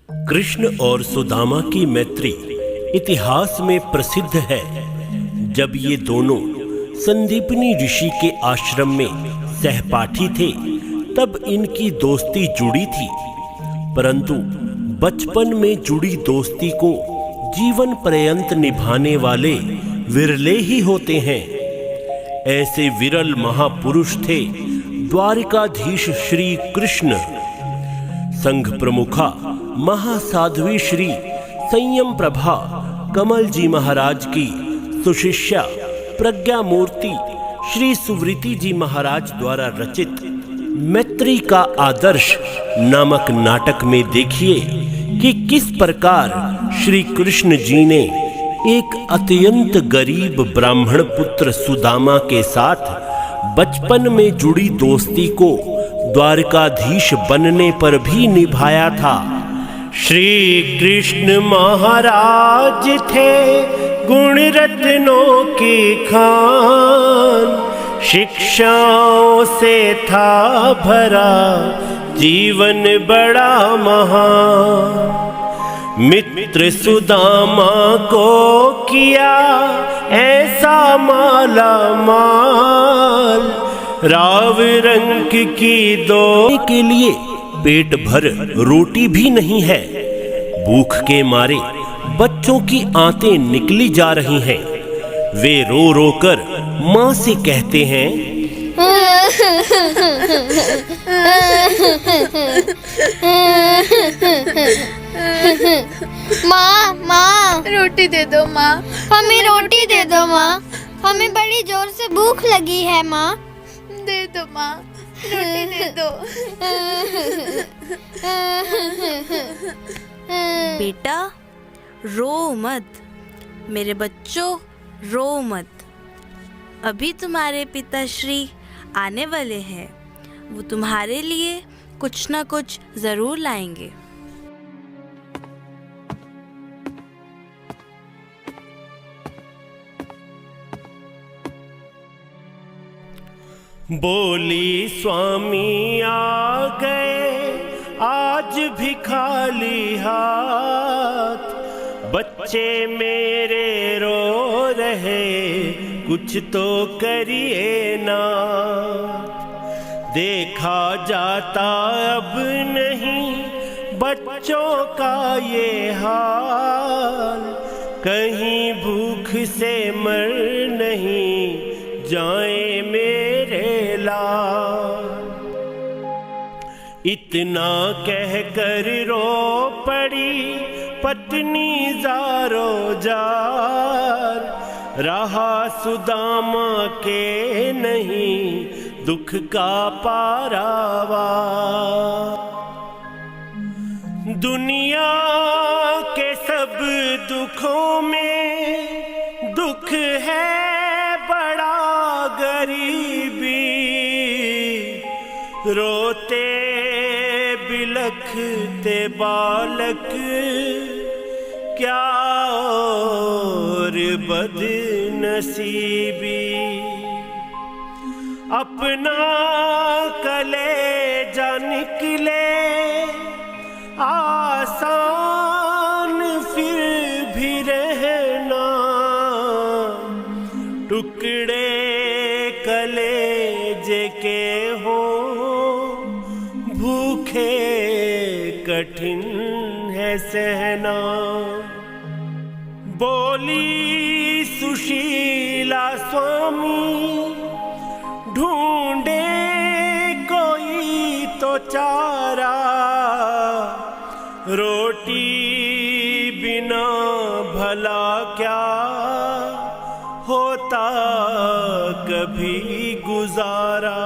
कृष्ण और सुदामा की मैत्री इतिहास में प्रसिद्ध है। जब ये दोनों संदीपनी ऋषि के आश्रम में सहपाठी थे, तब इनकी दोस्ती जुड़ी थी। परंतु बचपन में जुड़ी दोस्ती को जीवन पर्यंत निभाने वाले विरले ही होते हैं। ऐसे विरल महापुरुष थे द्वारिकाधीश श्री कृष्ण। संघ प्रमुखा महासाध्वी श्री संयम प्रभा कमल जी महाराज की सुशिष्या प्रज्ञा मूर्ति श्री सुवृति जी महाराज द्वारा रचित मैत्री का आदर्श नामक नाटक में देखिए कि किस प्रकार श्री कृष्ण जी ने एक अत्यंत गरीब ब्राह्मण पुत्र सुदामा के साथ बचपन में जुड़ी दोस्ती को द्वारकाधीश बनने पर भी निभाया था। श्री कृष्ण महाराज थे गुण रत्नों की खान, शिक्षाओं से था भरा जीवन बड़ा महान। मित्र सुदामा को किया ऐसा माला माल, राव रंग की दो के लिए पेट भर रोटी भी नहीं है। भूख के मारे बच्चों की आंतें निकली जा रही हैं। वे रो रो कर माँ से कहते हैं, माँ माँ रोटी दे दो माँ, हमें रोटी दे दो माँ, हमें बड़ी जोर से भूख लगी है माँ। दे दो माँ, रोटी दे दो। बेटा रो मत, मेरे बच्चों रो मत। अभी तुम्हारे पिताश्री आने वाले हैं, वो तुम्हारे लिए कुछ ना कुछ जरूर लाएंगे। बोली स्वामी आ गए आज भी खाली हाथ, बच्चे मेरे रो रहे कुछ तो करिए ना। देखा जाता अब नहीं बच्चों का ये हाल, कहीं भूख से मर नहीं जाए मेरे लाल। इतना कहकर रो पड़ी पत्नी ज़ारो जार, रहा सुदामा के नहीं दुख का पारावा। दुनिया के सब दुखों में दुख है बड़ा गरीबी, रोते बिलखते बालक क्या और बदनसीबी। अपना कलेजा निकले आसान फिर भी रहना, टुकड़े कलेजे के हो भूखे कठिन है सहना। बोली सुशीला स्वामी ढूंढे कोई तो चारा, रोटी बिना भला क्या होता कभी गुजारा।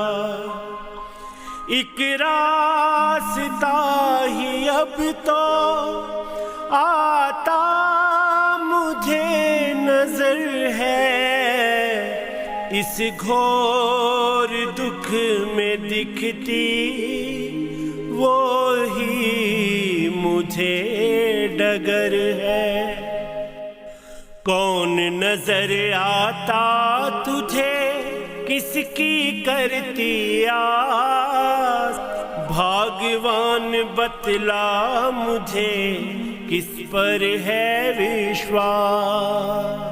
एक रास्ता ही अब तो आता मुझे नजर है, इस घोर दुख में दिखती वो ही मुझे डगर है। कौन नजर आता तुझे किसकी करती आस, भाग्यवान बतला मुझे किस पर है विश्वास।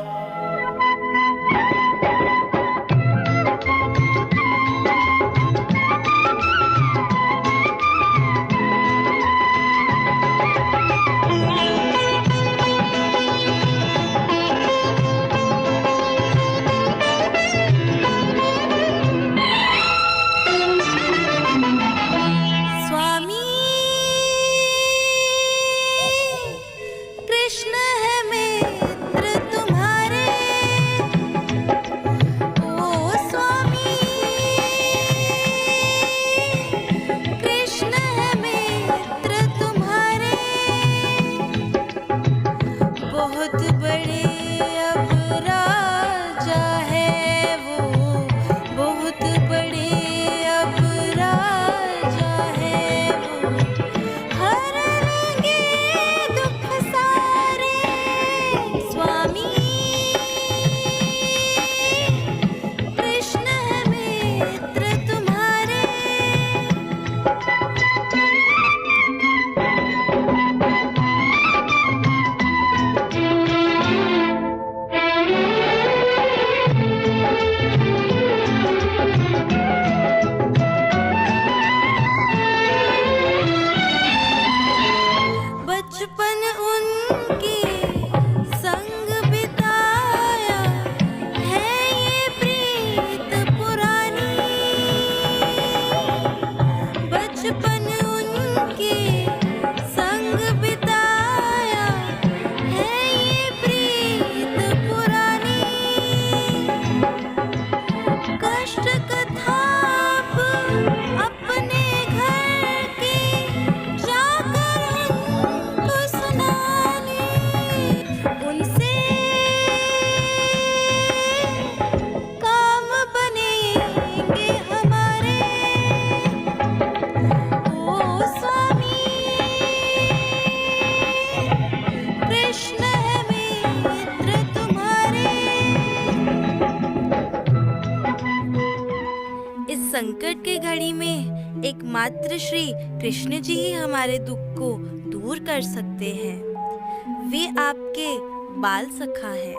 संकट की घड़ी में एकमात्र श्री कृष्ण जी ही हमारे दुख को दूर कर सकते हैं। वे आपके बाल सखा हैं,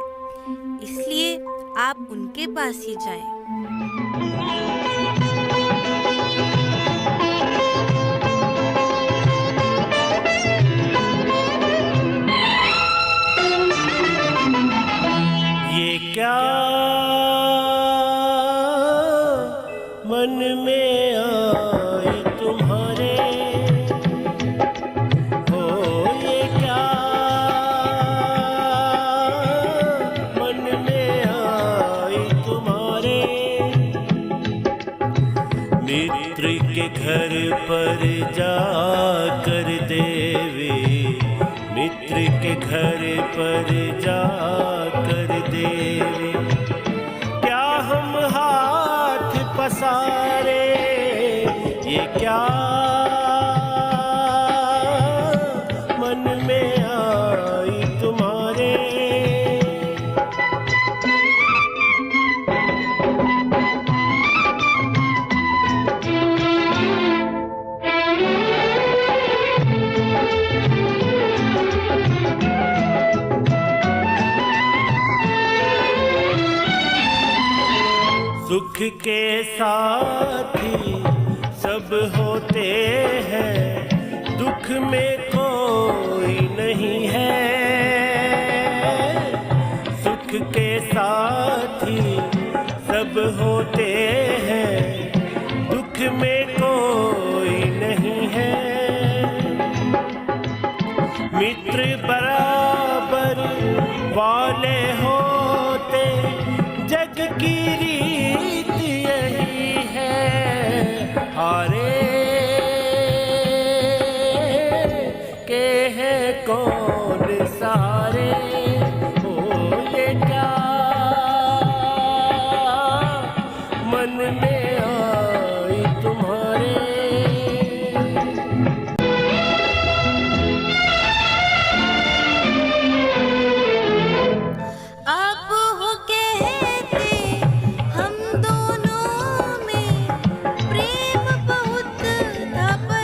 इसलिए आप उनके पास ही जाएं। ये क्या मन में आई तुम्हारे, हो ये क्या मन में आई तुम्हारे। मित्र के घर पर जाकर देवी, मित्र के घर पर जाकर देवी, क्या हम हाथ पसारे, ये क्या मन में आई तुम्हारे। सुख के साथी सब होते हैं, दुख में कोई नहीं है। सुख के साथी सब होते हैं, दुख में कोई नहीं है। मित्र बराबर वाले होते जग की रीत यही है। हारे के हैं कौन सारे, हो ये क्या मन में आई तुम्हारे। हम दोनों में प्रेम बहुत था।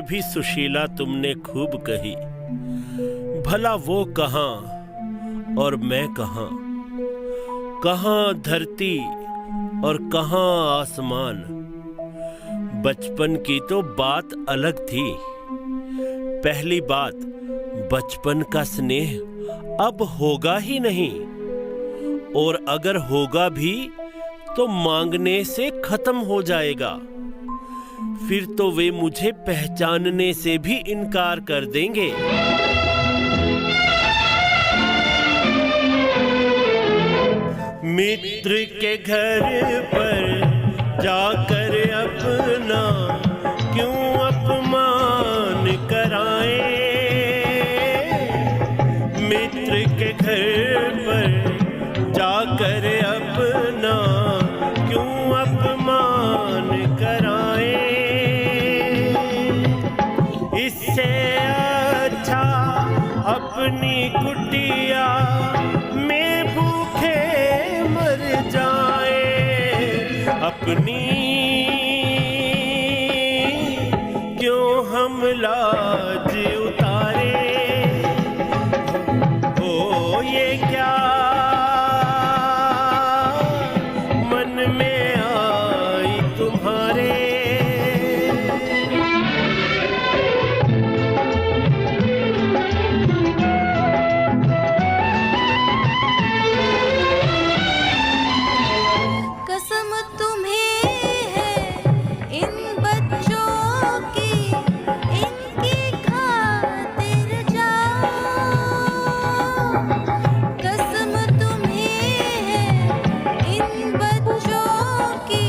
भी सुशीला तुमने खूब कही। भला वो कहाँ और मैं कहाँ, कहाँ धरती और कहाँ आसमान। बचपन की तो बात अलग थी। पहली बात, बचपन का स्नेह अब होगा ही नहीं, और अगर होगा भी तो मांगने से खत्म हो जाएगा। फिर तो वे मुझे पहचानने से भी इनकार कर देंगे। मित्र के घर पर जाकर अपना क्यों अपमान कराए। मित्र के घर पर जाकर अपना क्यों अपमान कराए। इससे अच्छा अपनी कुटिया में भूखे मर जाए। अपनी क्यों हम लाज उतारे। हो ये क्या मन में आई तुम्हारे। कसम तुम्हें है इन बच्चों की, इनकी खातिर जाओ। कसम तुम्हें है इन बच्चों की,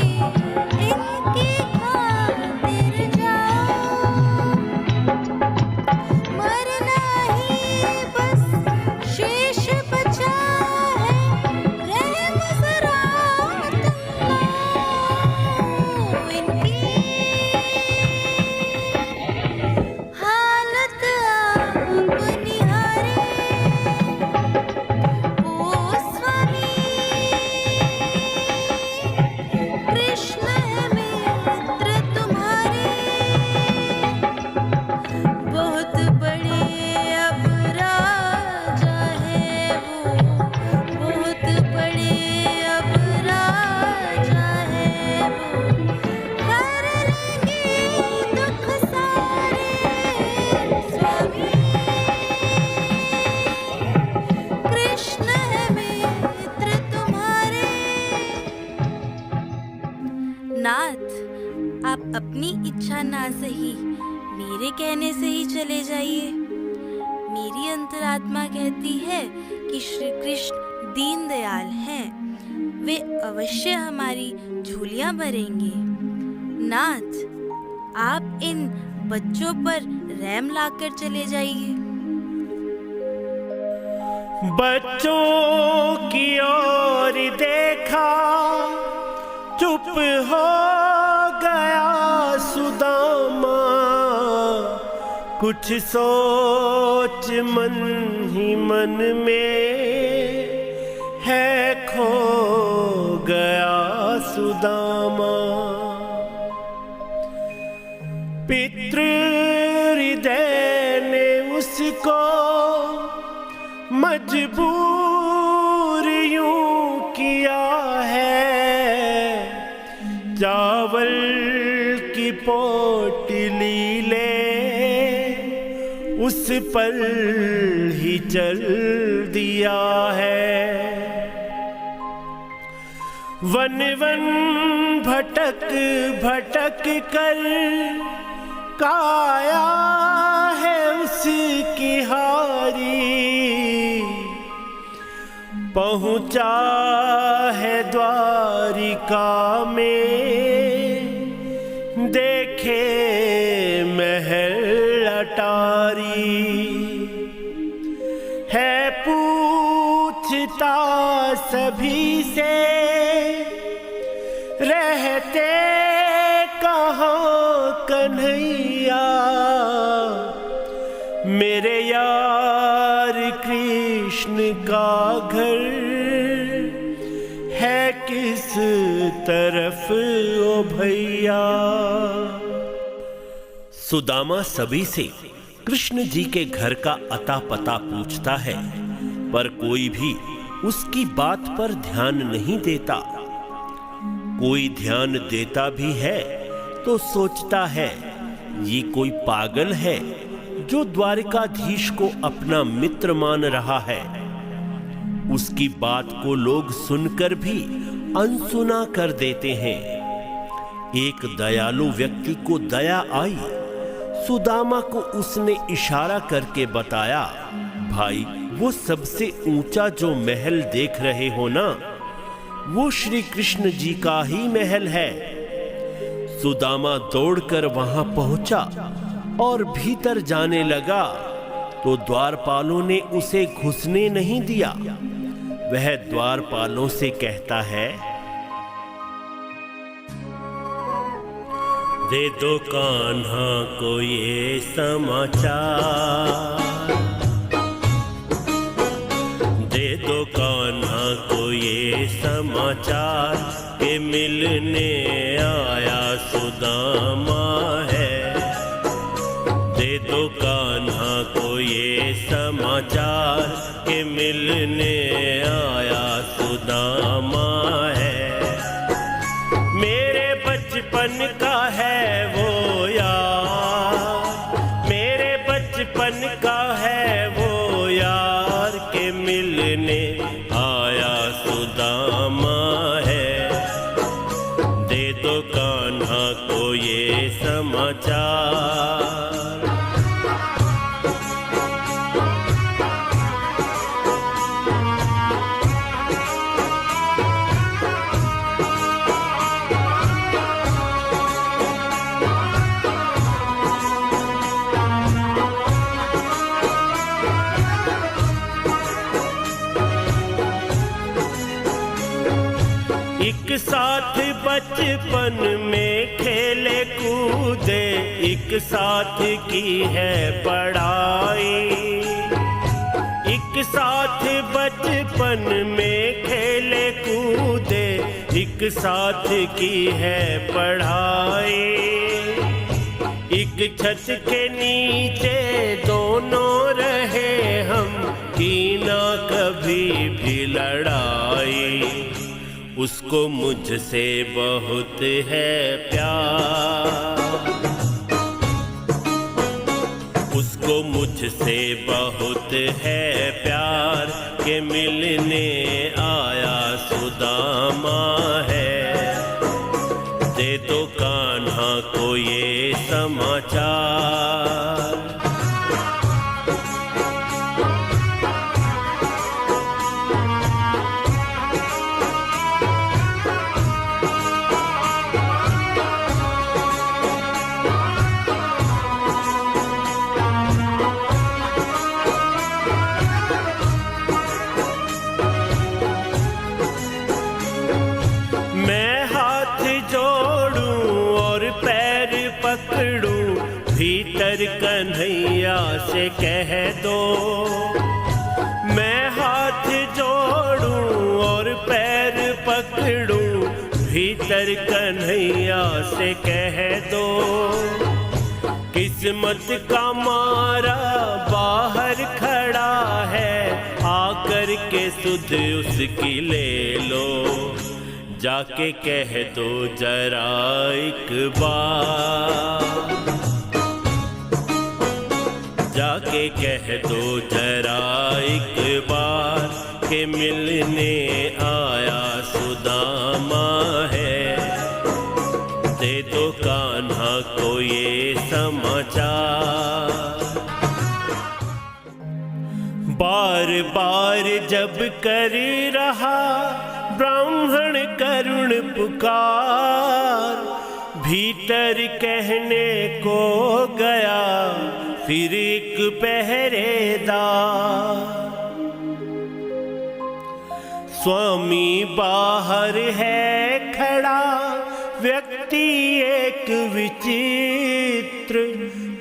इनकी खातिर जाओ। मरना ही बस शेष बचा है, रहम जरा तुम लो इनकी हालत आप निहारे। ओ स्वामी कृष्ण है मित्र तुम्हारे। बहुत बड़े अब राजा है वो, बहुत बड़े अब राजा है वो। हर लेंगे दुख सारे स्वामी। कृष्ण है मित्र तुम्हारे। नाथ, आप अपनी इच्छा ना सही मेरे कहने से ही चले जाइए। मेरी अंतरात्मा कहती है कि श्री कृष्ण दीनदयाल हैं, वे अवश्य हमारी झोलियां भरेंगे। नाथ, आप इन बच्चों पर रहम लाकर चले जाइए। बच्चों की ओर देखा, चुप हो गया सुदामा। कुछ सोच मन ही मन में है, खो गया सुदामा। पितृ हृदय ने उसको मजबूर यूं किया है। चावल की पोटली ले उस पर ही चल दिया है। वन वन भटक भटक कर काया है उसकी हारी। पहुंचा है द्वारिका में, देखे महल अटारी। है पूछता सभी से, रहते कहाँ कन्हैया। मेरे यार कृष्ण का घर है किस तरफ ओ भैया। सुदामा सभी से कृष्ण जी के घर का अता पता पूछता है, पर कोई भी उसकी बात पर ध्यान नहीं देता। कोई ध्यान देता भी है तो सोचता है ये कोई पागल है जो द्वारिकाधीश को अपना मित्र मान रहा है। उसकी बात को लोग सुनकर भी अनसुना कर देते हैं। एक दयालु व्यक्ति को दया आई। सुदामा को उसने इशारा करके बताया, भाई वो सबसे ऊंचा जो महल देख रहे हो ना, वो श्री कृष्ण जी का ही महल है। सुदामा दौड़कर वहां पहुंचा और भीतर जाने लगा तो द्वारपालों ने उसे घुसने नहीं दिया। वह द्वारपालों से कहता है, दे दो कान्हा को ये समाचार, दे दो कान्हा को ये समाचार के मिलने आया सुदामा है। दे दो कान्हा को ये समाचार के मिलने आया सुदामा है। मेरे बचपन का है वो यार, मेरे बचपन का है वो यार के मिलने आया सुदामा है। दे दो कान्हा को ये समाचार। एक साथ बचपन में खेले कूदे, एक साथ की है पढ़ाई। एक साथ बचपन में खेले कूदे, एक साथ की है पढ़ाई। एक छत के नीचे दोनों रहे हम, की ना कभी भी लड़ाई। उसको मुझसे बहुत है प्यार, उसको मुझसे बहुत है प्यार के मिलने आया सुदामा है। दे दो कान्हा को ये समाचार। भीतर कन्हैया से कह दो, मैं हाथ जोड़ूं और पैर पकड़ूं, भीतर कन्हैया से कह दो। किस्मत का मारा बाहर खड़ा है, आकर के सुध उसकी ले लो। जाके कह दो जरा एक बार, जाके कह दो जरा एक बार के मिलने आया सुदामा है। दे दो कान्हा को ये समाचार। बार बार जब कर रहा ब्राह्मण करुण पुकार, भीतर कहने को गया फिर एक पहरेदार। स्वामी बाहर है खड़ा व्यक्ति एक विचित्र,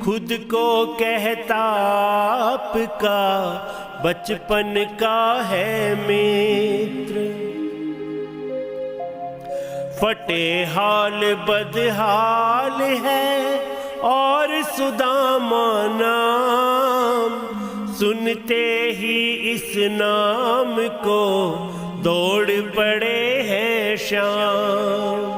खुद को कहता आपका बचपन का है मित्र। फटे हाल बदहाल है और सुदामा नाम, सुनते ही इस नाम को दौड़ पड़े हैं श्याम।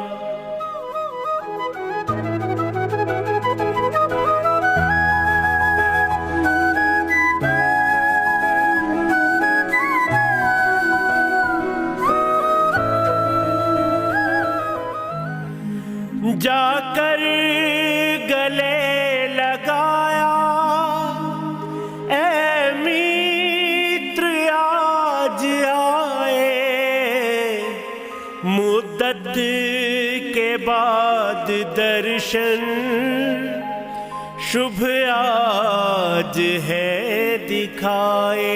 जाकर गले लगाया ऐ मित्र आज आए, मुद्दत के बाद दर्शन शुभ आज है दिखाए।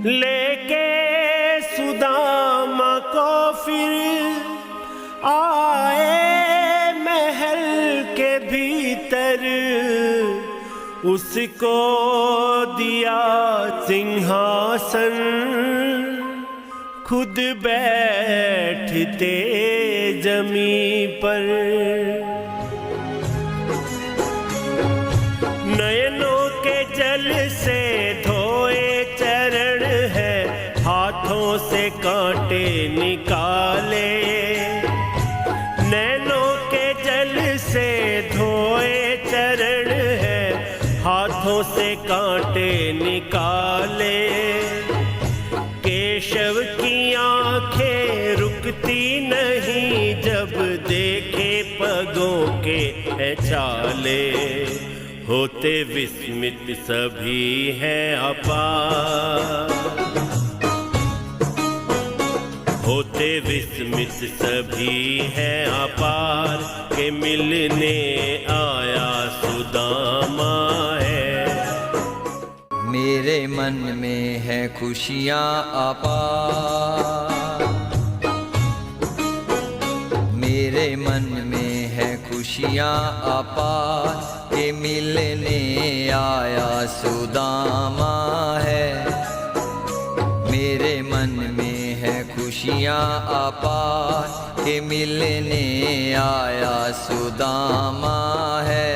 लेके सुदामा को फिर आए महल के भीतर, उसको दिया सिंहासन, खुद बैठते जमी पर। नयनों के जल से धोए चरण है, हाथों से कांटे निकाले। नैनों के जल से धोए चरण है, हाथों से कांटे निकाले। केशव की आंखें रुकती नहीं, जब देखे पगों के छाले। होते विस्मित सभी हैं अपार, होते विस्मित सभी हैं अपार, के मिलने आया सुदामा है। मेरे मन में है खुशियाँ अपार, मेरे मन में है खुशियाँ अपार, के मिलने आया सुदामा है। मेरे मन में है खुशियाँ अपार, के मिलने आया सुदामा है।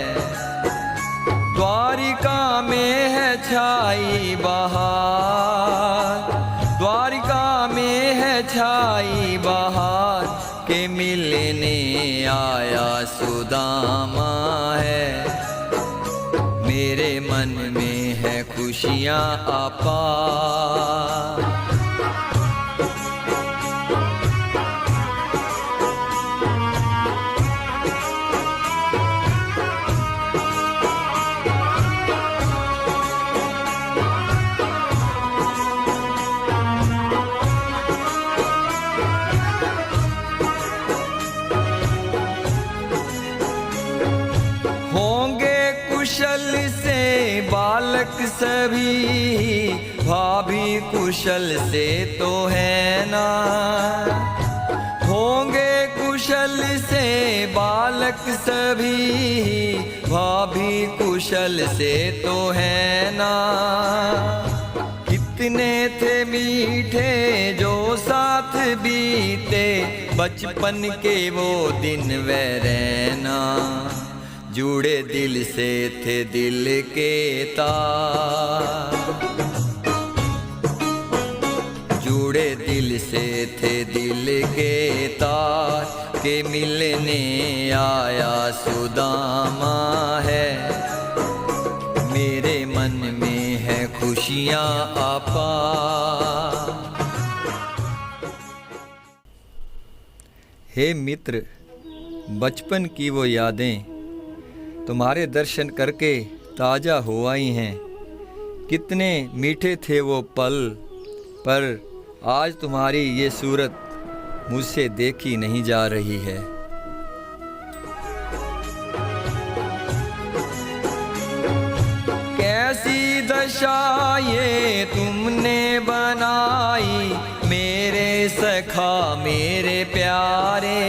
द्वारिका में है छाई बहार, द्वारिका में है छाई बहार, के मिलने आया सुदामा है। मेरे मन में है खुशियाँ अपार। कुशल से बालक सभी, भाभी कुशल से तो है ना। होंगे कुशल से बालक सभी, भाभी कुशल से तो है ना। कितने थे मीठे जो साथ बीते, बचपन के वो दिन वे रहना। जुड़े दिल से थे दिल के तार, जुड़े दिल से थे दिल के तार, के मिलने आया सुदामा है। मेरे मन में है खुशियाँ अपार। हे मित्र, बचपन की वो यादें तुम्हारे दर्शन करके ताज़ा हो आई हैं। कितने मीठे थे वो पल, पर आज तुम्हारी ये सूरत मुझसे देखी नहीं जा रही है। कैसी दशा ये तुमने बनाई, मेरे सखा मेरे प्यारे।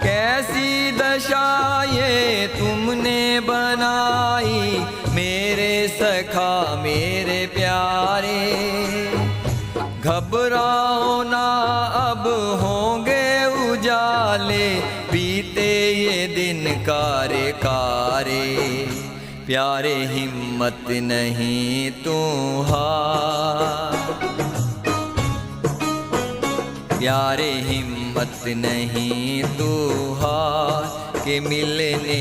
कैसी दशा ये तुमने बनाई, मेरे सखा मेरे प्यारे। घबराओ ना अब होंगे उजाले, बीते कारे कारे, प्यारे हिम्मत नहीं तू हार, प्यारे हिम्मत नहीं तू हार, के मिलने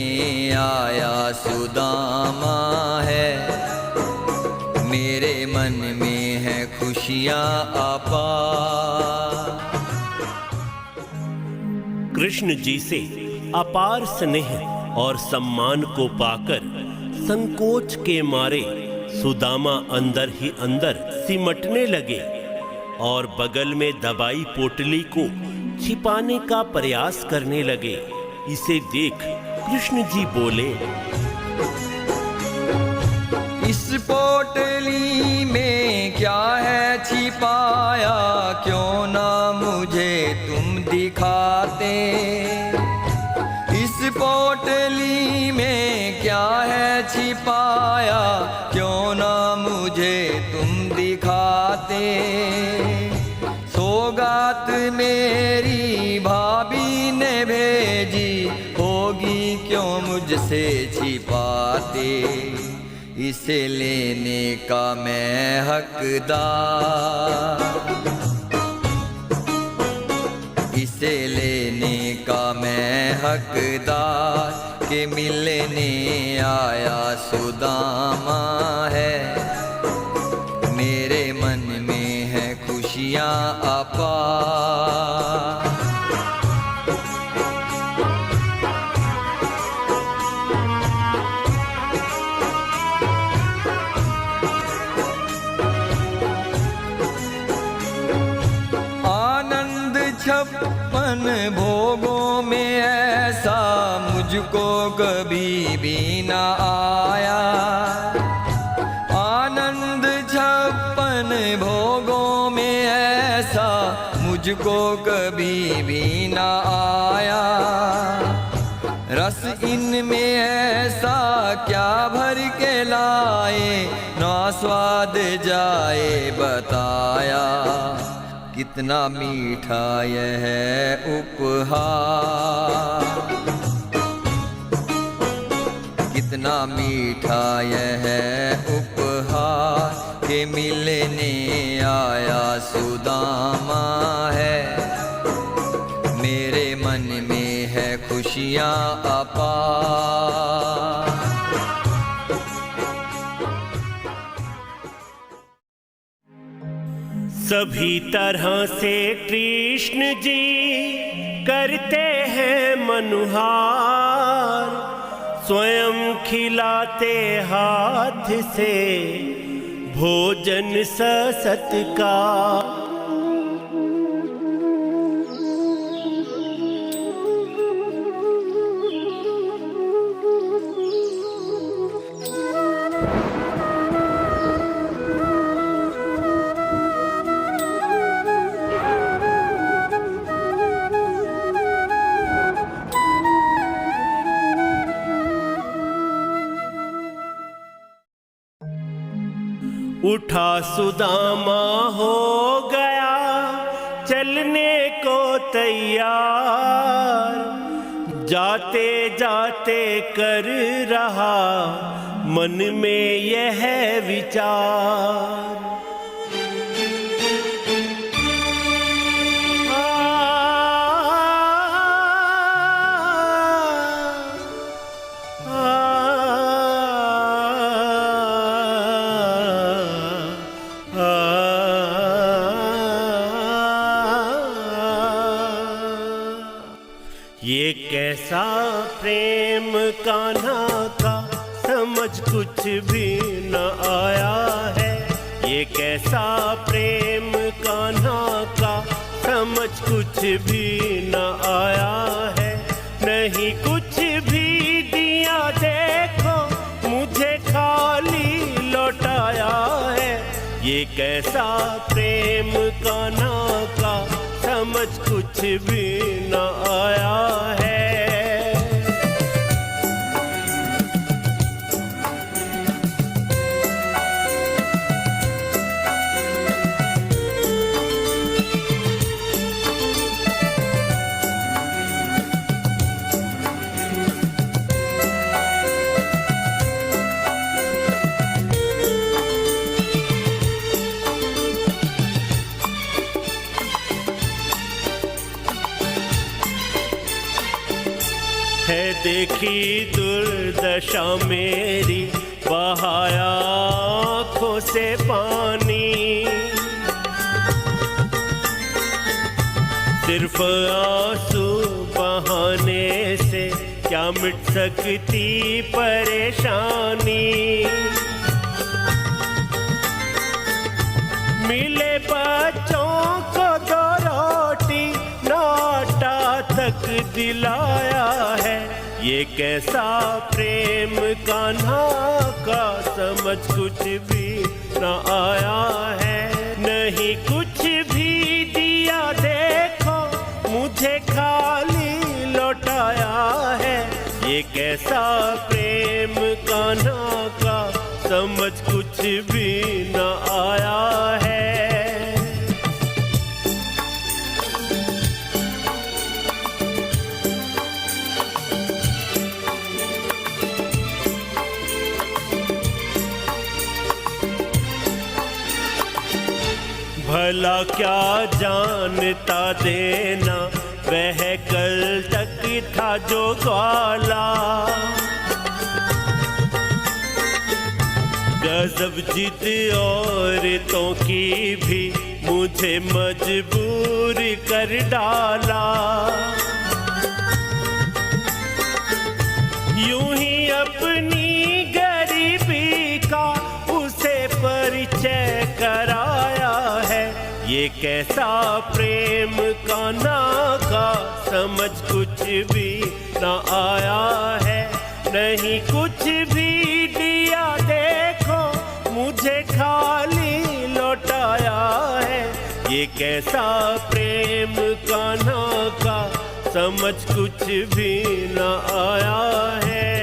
आया सुदामा है, मेरे मन में है खुशियाँ अपार। कृष्ण जी से अपार स्नेह और सम्मान को पाकर संकोच के मारे सुदामा अंदर ही अंदर सिमटने लगे और बगल में दबाई पोटली को छिपाने का प्रयास करने लगे। इसे देख कृष्ण जी बोले, इस पोटली में क्या है छिपाया, क्यों ना मुझे तुम दिखाते। इस पोटली में क्या है छिपाया, क्यों ना मुझे तुम दिखाते। सौगात मेरी भाभी ने भेजी, होगी क्यों मुझसे छिपाते। इसे लेने का मैं हकदार, इसे लेने का मैं हकदार, के मिलने आया सुदामा है, मेरे मन में है खुशियाँ अपार। छप्पन भोगों में ऐसा मुझको कभी भी न आया, आनंद छप्पन भोगों में ऐसा मुझको कभी भी न आया। रस इनमें ऐसा क्या भर के लाए, ना स्वाद जाए बताया। कितना मीठा यह है उपहार, कितना मीठा यह है उपहार, के मिलने आया सुदामा है, मेरे मन में है खुशियाँ अपार। सभी तरह से कृष्ण जी करते हैं मनुहार, स्वयं खिलाते हाथ से भोजन सत्कार। उठा सुदामा हो गया चलने को तैयार, जाते जाते कर रहा मन में यह विचार। ये कैसा प्रेम कान्हा का समझ कुछ भी न आया है, ये कैसा प्रेम कान्हा का समझ कुछ भी न आया है। नहीं कुछ भी दिया देखो मुझे खाली लौटाया है, ये कैसा प्रेम कान्हा का समझ कुछ भी न आया है। देखी दुर्दशा मेरी, बहाया आँखों से पानी। सिर्फ आंसू बहाने से क्या मिट सकती परेशानी। मिले बच्चों को 2 रोटी, नाटा तक दिलाया है। ये कैसा प्रेम कान्हा का, समझ कुछ भी न आया है। नहीं कुछ भी दिया देखो, मुझे खाली लौटाया है। ये कैसा प्रेम कान्हा का, समझ कुछ भी न आया है। भला क्या जानता देना, वह कल तक था जो ग्वाला। गजब जिद औरतों की भी मुझे मजबूर कर डाला। यूं ही अपनी गरीबी का उसे परिचय कराया है। ये कैसा प्रेम कान्हा का, समझ कुछ भी न आया है। नहीं कुछ भी दिया देखो, मुझे खाली लौटाया है। ये कैसा प्रेम कान्हा का, समझ कुछ भी न आया है।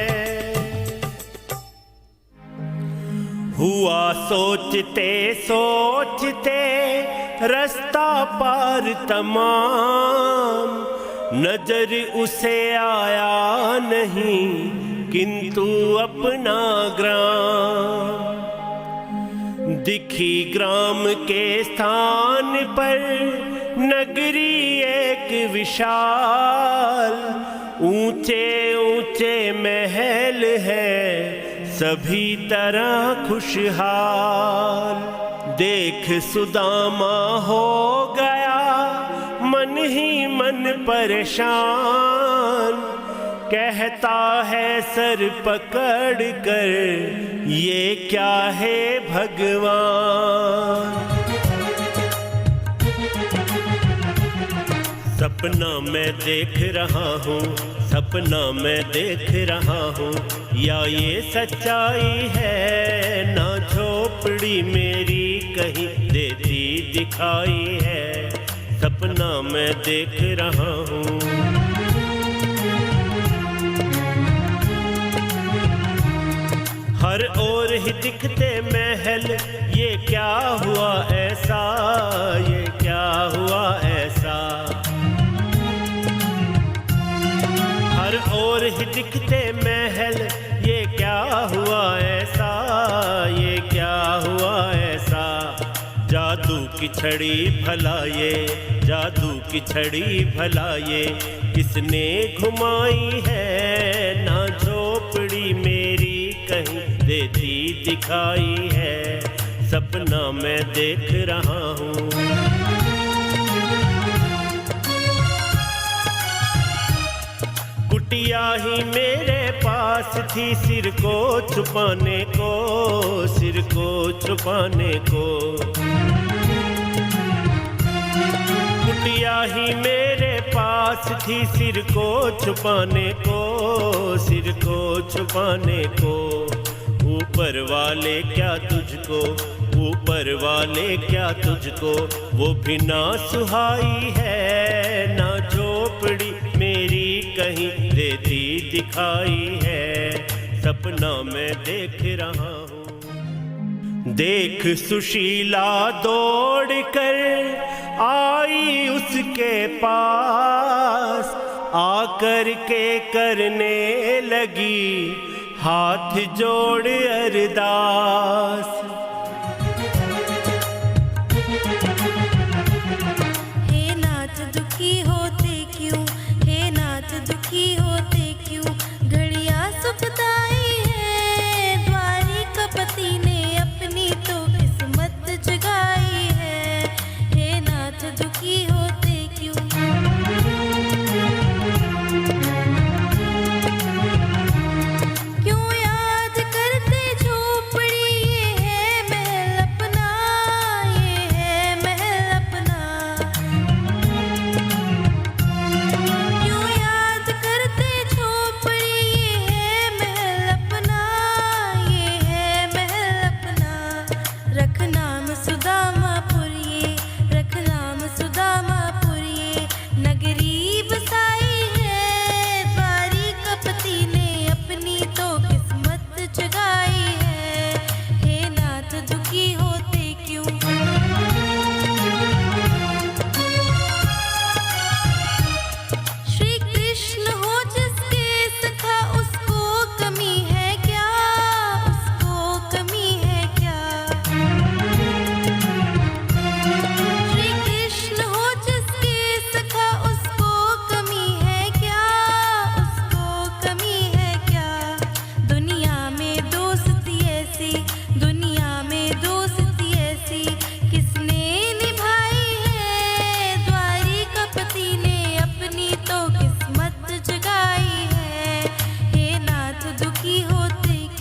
हुआ सोचते सोचते रास्ता पार तमाम, नजर उसे आया नहीं किंतु अपना ग्राम। दिखी ग्राम के स्थान पर नगरी एक विशाल। ऊंचे ऊंचे महल है, सभी तरह खुशहाल। देख सुदामा हो गया मन ही मन परेशान। कहता है सर पकड़ कर, ये क्या है भगवान। सपना मैं देख रहा हूँ, सपना मैं देख रहा हूँ, या ये सच्चाई है ना झोपड़ी मेरी कहीं देती दिखाई है। सपना मैं देख रहा हूँ। हर ओर ही दिखते महल, ये क्या हुआ ऐसा, ये क्या हुआ ऐसा। हर ओर ही दिखते महल, ये क्या हुआ ऐसा, ये क्या हुआ ऐसा। जादू की छड़ी भला ये, जादू की छड़ी भला ये, किसने घुमाई है ना झोपड़ी मेरी कहीं देती दिखाई है। सपना मैं देख रहा हूँ। कुटिया ही मेरे पास थी सिर को छुपाने को, सिर को छुपाने को। कुटिया ही मेरे पास थी सिर को छुपाने को, सिर को छुपाने को। ऊपर वाले क्या तुझको, ऊपर वाले क्या तुझको, वो भी ना सुहाई है ना झोपड़ी मेरी कहीं देती दिखाई है। सपना मैं देख रहा हूँ। देख सुशीला दौड़ कर आई उसके पास, आकर के करने लगी हाथ जोड़ अरदास। हे नाथ दुखी होते क्यों, हे नाथ दुखी होते क्यों,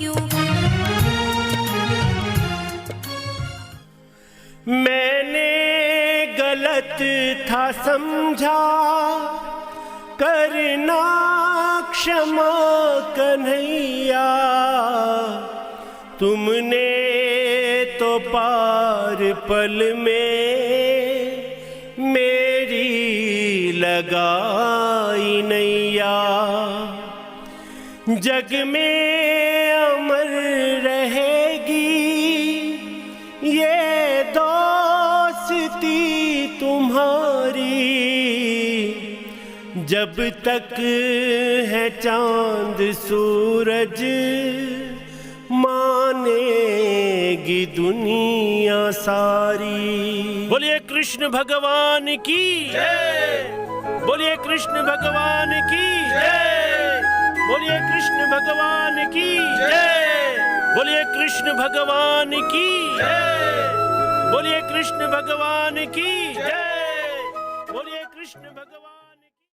क्यों? मैंने गलत था समझा, करना क्षमा कन्हैया। तुमने तो पार पल में मेरी लगाई नैया। जग में अमर रहेगी ये दोस्ती तुम्हारी, जब तक है चांद सूरज मानेगी दुनिया सारी। बोलिए कृष्ण भगवान की जय, बोलिए कृष्ण भगवान की जय, बोलिए कृष्ण भगवान की जय, बोलिए कृष्ण भगवान की जय, बोलिए कृष्ण भगवान की जय, बोलिए कृष्ण भगवान।